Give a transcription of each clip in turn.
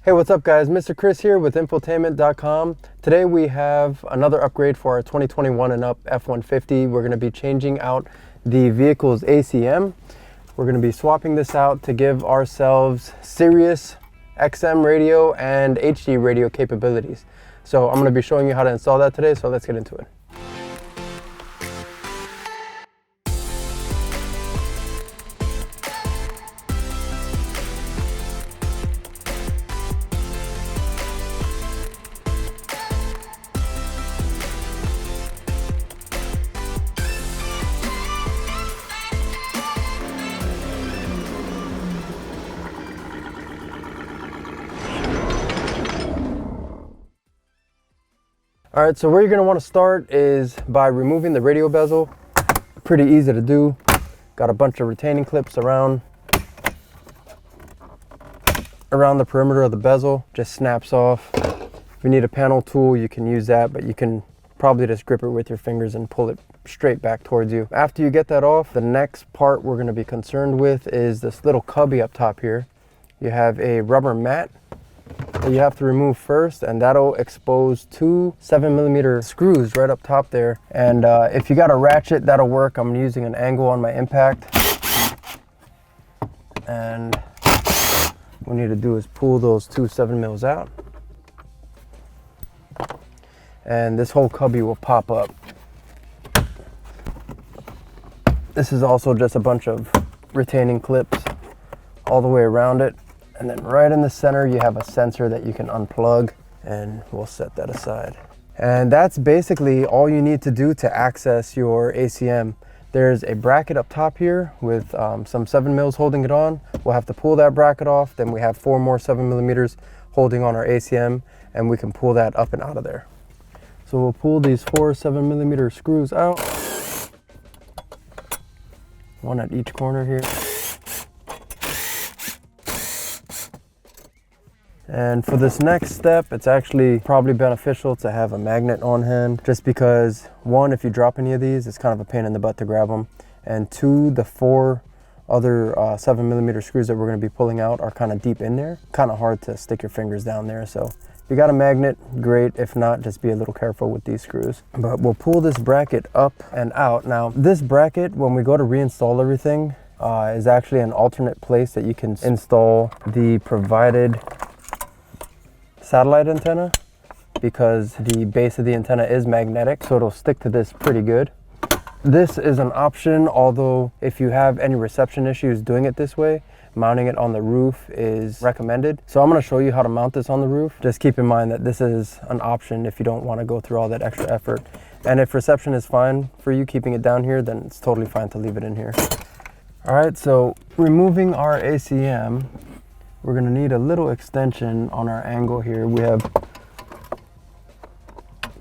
Hey, what's up guys? Mr. Chris here with Infotainment.com. Today we have another upgrade for our 2021 and up F-150. We're going to be changing out the vehicle's ACM. We're going to be swapping this out to give ourselves SiriusXM radio and HD radio capabilities. So I'm going to be showing you how to install that today, so let's get into it. All right, so where you're going to want to start is by removing the radio bezel. Pretty easy to do. Got a bunch of retaining clips around the perimeter of the bezel. Just snaps off. If you need a panel tool, you can use that, but you can probably just grip it with your fingers and pull it straight back towards you. After you get that off, the next part we're going to be concerned with is this little cubby up top here. You have a rubber mat that you have to remove first, and that'll expose two 7mm screws right up top there. And if you got a ratchet, that'll work. I'm using an angle on my impact, and what we need to do is pull those two 7mm out, and this whole cubby will pop up. This is also just a bunch of retaining clips all the way around it. And then right in the center, you have a sensor that you can unplug, and we'll set that aside. And that's basically all you need to do to access your ACM. There's a bracket up top here with some 7mm holding it on. We'll have to pull that bracket off. Then we have 4 more 7mm holding on our ACM, and we can pull that up and out of there. So we'll pull these 4 7mm screws out. One at each corner here. And for this next step, it's actually probably beneficial to have a magnet on hand, just because 1, if you drop any of these, it's kind of a pain in the butt to grab them. And 2, the 4 other 7mm screws that we're going to be pulling out are kind of deep in there. Kind of hard to stick your fingers down there. So if you got a magnet, great. If not, just be a little careful with these screws. But we'll pull this bracket up and out. Now, this bracket, when we go to reinstall everything, is actually an alternate place that you can install the provided satellite antenna, because the base of the antenna is magnetic, so it'll stick to this pretty good. This is an option, although if you have any reception issues doing it this way, mounting it on the roof is recommended. So I'm going to show you how to mount this on the roof. Just keep in mind that this is an option if you don't want to go through all that extra effort. And if reception is fine for you keeping it down here, then it's totally fine to leave it in here. All right, so removing our ACM, we're going to need a little extension on our angle here. We have a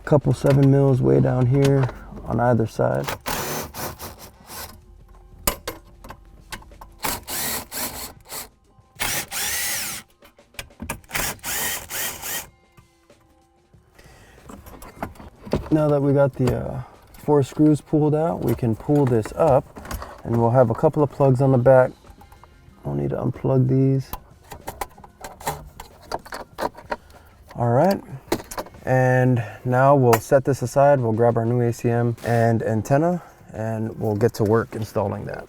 couple 7mm way down here on either side. Now that we got the 4 screws pulled out, we can pull this up, and we'll have a couple of plugs on the back. We'll need to unplug these. All right, and now we'll set this aside. We'll grab our new ACM and antenna, and we'll get to work installing that.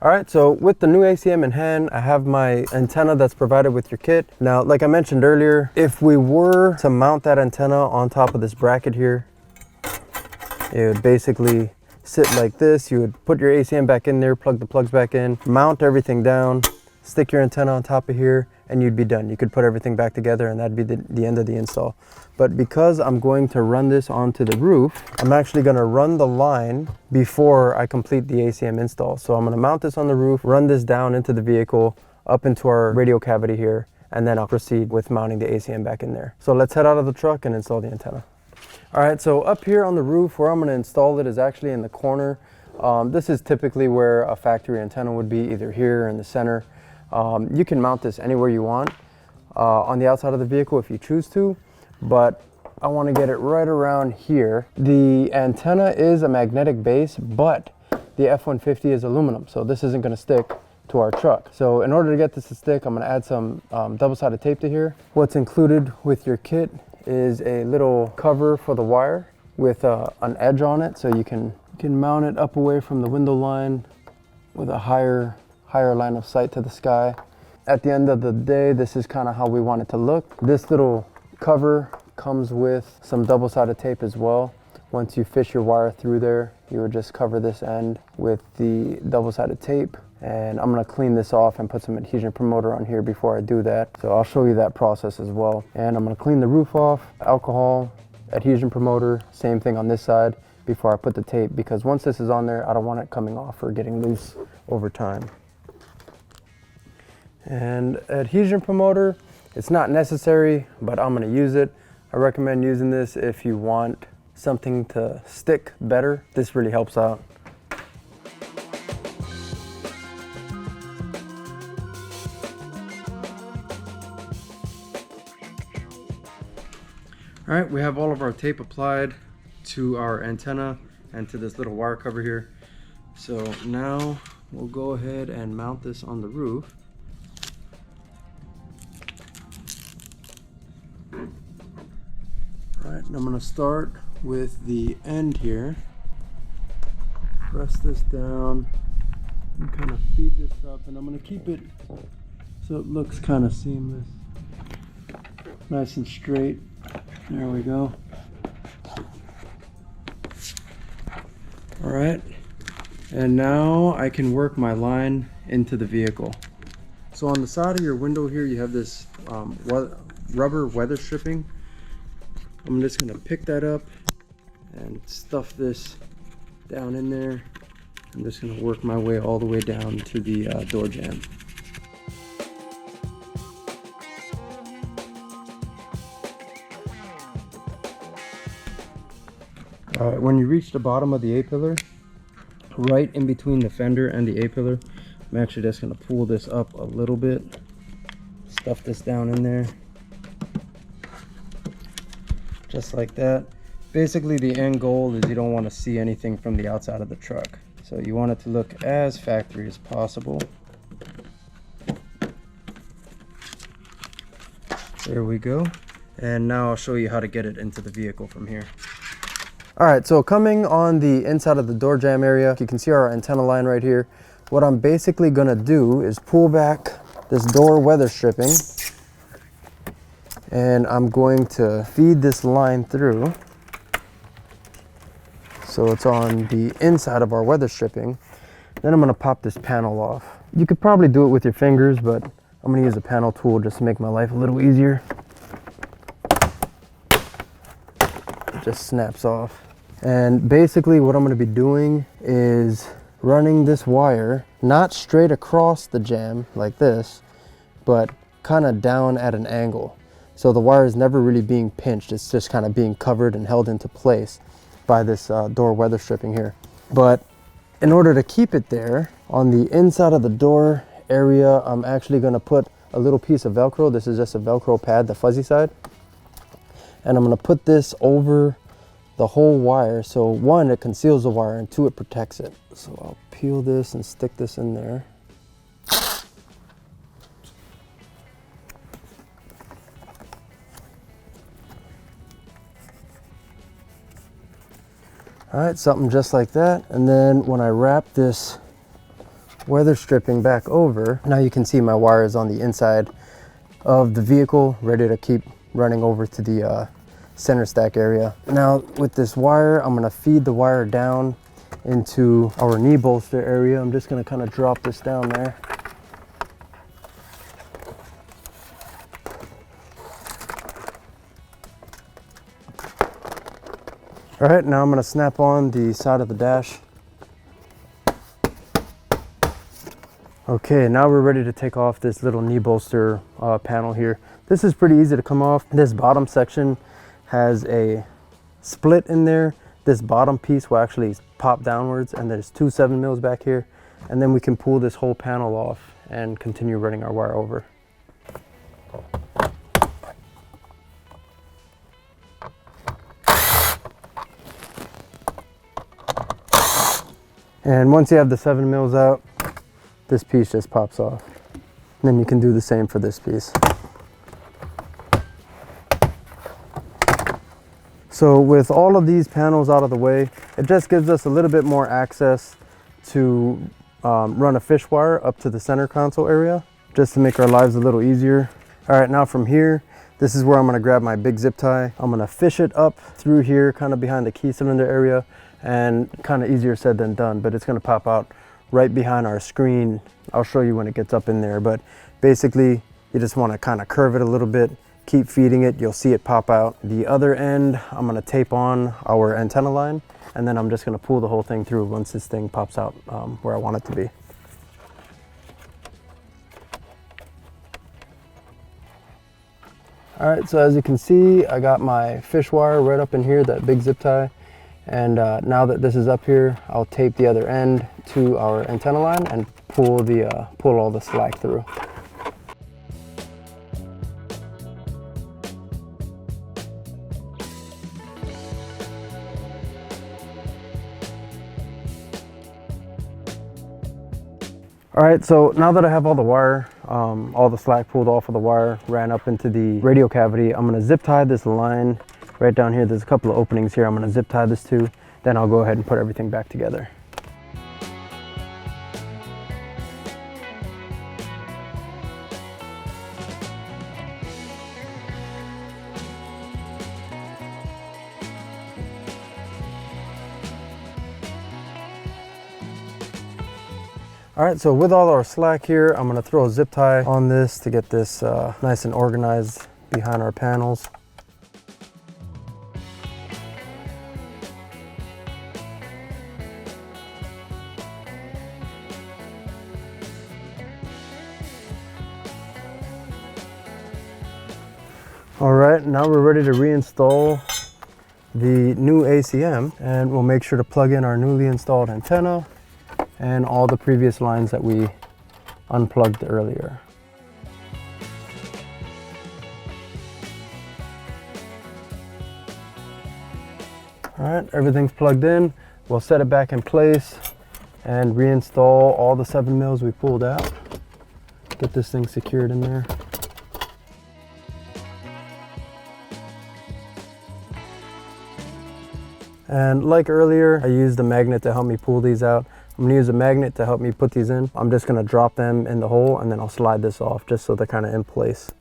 All right, so with the new ACM in hand, I have my antenna that's provided with your kit. Now, like I mentioned earlier, if we were to mount that antenna on top of this bracket here, it would basically sit like this. You would put your ACM back in there, plug the plugs back in, mount everything down, stick your antenna on top of here, and you'd be done. You could put everything back together, and that'd be the end of the install. But because I'm going to run this onto the roof, I'm actually going to run the line before I complete the ACM install. So I'm going to mount this on the roof, run this down into the vehicle, up into our radio cavity here, and then I'll proceed with mounting the ACM back in there. So let's head out of the truck and install the antenna. All right, so up here on the roof, where I'm going to install it is actually in the corner. This is typically where a factory antenna would be, either here or in the center. You can mount this anywhere you want on the outside of the vehicle if you choose to, but I want to get it right around here. The antenna is a magnetic base, but the F-150 is aluminum, so this isn't going to stick. to our truck. So in order to get this to stick, I'm gonna add some double-sided tape to here. What's included with your kit is a little cover for the wire with an edge on it, so you can mount it up away from the window line with a higher line of sight to the sky. At the end of the day, this is kind of how we want it to look. This little cover comes with some double-sided tape as well. Once you fish your wire through there, you would just cover this end with the double-sided tape. And I'm gonna clean this off and put some adhesion promoter on here before I do that. So I'll show you that process as well. And I'm gonna clean the roof off, alcohol, adhesion promoter, same thing on this side before I put the tape, because once this is on there, I don't want it coming off or getting loose over time. And adhesion promoter, it's not necessary, but I'm gonna use it. I recommend using this if you want something to stick better. This really helps out. All right, we have all of our tape applied to our antenna and to this little wire cover here. So now we'll go ahead and mount this on the roof. All right, and I'm gonna start with the end here. Press this down and kind of feed this up, and I'm gonna keep it so it looks kind of seamless. Nice and straight. There we go. All right, and now I can work my line into the vehicle. So on the side of your window here, you have this rubber weather stripping. I'm just gonna pick that up and stuff this down in there. I'm just gonna work my way all the way down to the door jamb. When you reach the bottom of the A-pillar, right in between the fender and the A-pillar, I'm actually just going to pull this up a little bit, stuff this down in there, just like that. Basically the end goal is you don't want to see anything from the outside of the truck, so you want it to look as factory as possible. There we go. And now I'll show you how to get it into the vehicle from here. All right, so coming on the inside of the door jamb area, you can see our antenna line right here. What I'm basically gonna do is pull back this door weather stripping, and I'm going to feed this line through. So it's on the inside of our weather stripping. Then I'm gonna pop this panel off. You could probably do it with your fingers, but I'm gonna use a panel tool just to make my life a little easier. It just snaps off. And basically what I'm going to be doing is running this wire not straight across the jamb like this, but kind of down at an angle. So the wire is never really being pinched, it's just kind of being covered and held into place by this door weather stripping here. But in order to keep it there, on the inside of the door area, I'm actually going to put a little piece of Velcro. This is just a Velcro pad, the fuzzy side. And I'm going to put this over the whole wire, so one, it conceals the wire, and two, it protects it. So I'll peel this and stick this in there. All right, something just like that. And then when I wrap this weather stripping back over, now you can see my wire is on the inside of the vehicle, ready to keep running over to the center stack area. Now with this wire, I'm gonna feed the wire down into our knee bolster area. I'm just gonna kind of drop this down there. All right, now I'm gonna snap on the side of the dash. Okay, now we're ready to take off this little knee bolster panel here. This is pretty easy to come off. This bottom section has a split in there. This bottom piece will actually pop downwards, and there's two 7mm back here, and then we can pull this whole panel off and continue running our wire over. And once you have the 7mm out, this piece just pops off. And then you can do the same for this piece. So with all of these panels out of the way, it just gives us a little bit more access to run a fish wire up to the center console area, just to make our lives a little easier. All right, now from here, this is where I'm gonna grab my big zip tie. I'm gonna fish it up through here, kind of behind the key cylinder area, and kind of easier said than done, but it's gonna pop out right behind our screen. I'll show you when it gets up in there, but basically you just wanna kind of curve it a little bit, keep feeding it, you'll see it pop out. The other end, I'm gonna tape on our antenna line, and then I'm just gonna pull the whole thing through once this thing pops out where I want it to be. All right, so as you can see, I got my fish wire right up in here, that big zip tie. And now that this is up here, I'll tape the other end to our antenna line and pull all the slack through. All right, so now that I have all the wire, all the slack pulled off of the wire, ran up into the radio cavity, I'm gonna zip tie this line right down here. There's a couple of openings here I'm gonna zip tie this to, then I'll go ahead and put everything back together. All right, so with all our slack here, I'm gonna throw a zip tie on this to get this nice and organized behind our panels. All right, now we're ready to reinstall the new ACM, and we'll make sure to plug in our newly installed antenna and all the previous lines that we unplugged earlier. All right, everything's plugged in. We'll set it back in place and reinstall all the 7 mils we pulled out. Get this thing secured in there. And like earlier, I used the magnet to help me pull these out. I'm gonna use a magnet to help me put these in. I'm just gonna drop them in the hole and then I'll slide this off just so they're kind of in place.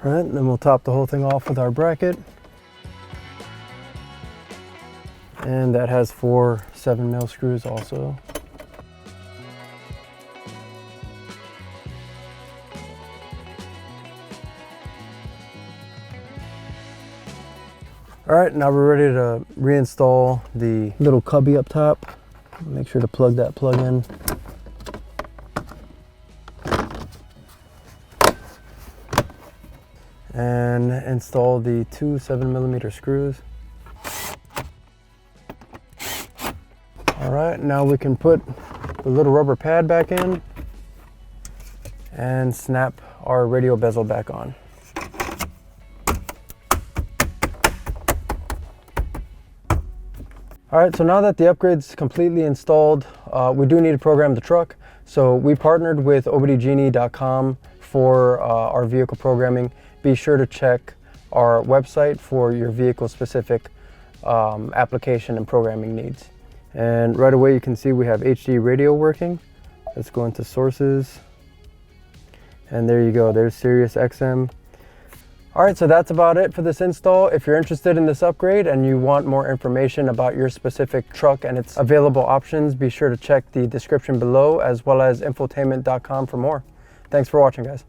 All right, then we'll top the whole thing off with our bracket. And that has 4 7 mil screws also. All right, now we're ready to reinstall the little cubby up top. Make sure to plug that plug in. And install the 2 7mm screws. All right, now we can put the little rubber pad back in and snap our radio bezel back on. All right, so now that the upgrade's completely installed, we do need to program the truck. So we partnered with obdgenie.com for our vehicle programming. Be sure to check our website for your vehicle specific application and programming needs. And right away you can see we have HD radio working. Let's go into sources. And there you go, there's SiriusXM. All right, so that's about it for this install. If you're interested in this upgrade and you want more information about your specific truck and its available options, be sure to check the description below as well as infotainment.com for more. Thanks for watching, guys.